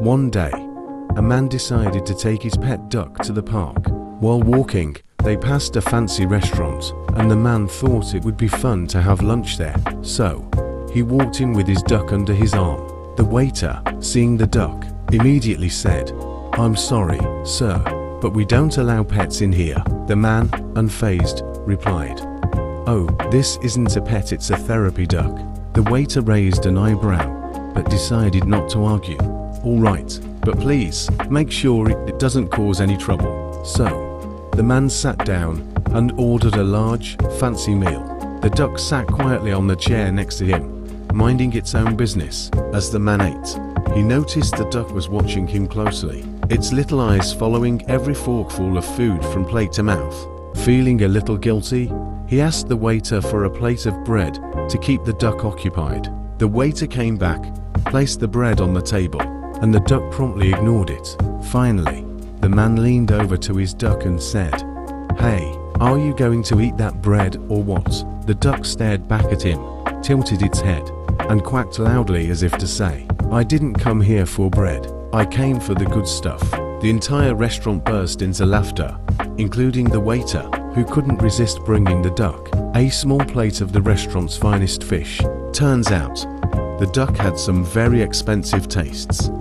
One day, a man decided to take his pet duck to the park. While walking, they passed a fancy restaurant, and the man thought it would be fun to have lunch there. So, he walked in with his duck under his arm. The waiter, seeing the duck, immediately said, "I'm sorry, sir, but we don't allow pets in here." The man, unfazed, replied, "Oh, this isn't a pet, it's a therapy duck." The waiter raised an eyebrow, but decided not to argue. "All right, but please, make sure it doesn't cause any trouble." So, the man sat down and ordered a large, fancy meal. The duck sat quietly on the chair next to him, minding its own business. As the man ate, he noticed the duck was watching him closely, its little eyes following every forkful of food from plate to mouth. Feeling a little guilty, he asked the waiter for a plate of bread to keep the duck occupied. The waiter came back, placed the bread on the table, and the duck promptly ignored it. Finally, the man leaned over to his duck and said, "Hey, are you going to eat that bread or what?" The duck stared back at him, tilted its head, and quacked loudly as if to say, "I didn't come here for bread, I came for the good stuff." The entire restaurant burst into laughter, including the waiter, who couldn't resist bringing the duck a small plate of the restaurant's finest fish. Turns out, the duck had some very expensive tastes.